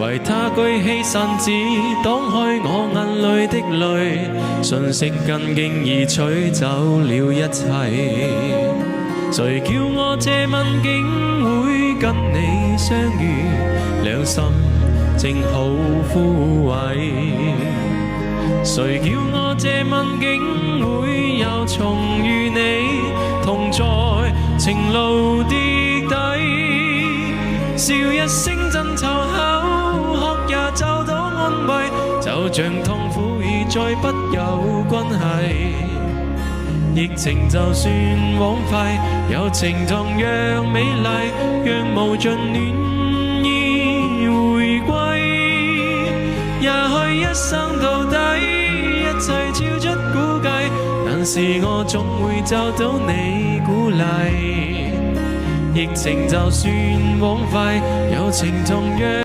為他舉起傘子擋開我眼淚的淚，瞬息間竟已取走了一切。誰叫我這晚竟會跟你相遇，兩心正好枯萎。誰叫我這晚竟會又重遇你，同在情路跌底，笑一聲真湊口，哭也找到安慰，就像痛苦已再不有關係。疫情就算枉費，友情同樣美麗，讓無盡暖意回歸。也許一生到底，一切超出估計，但是我總會找到你鼓勵。疫情就算枉費，友情同樣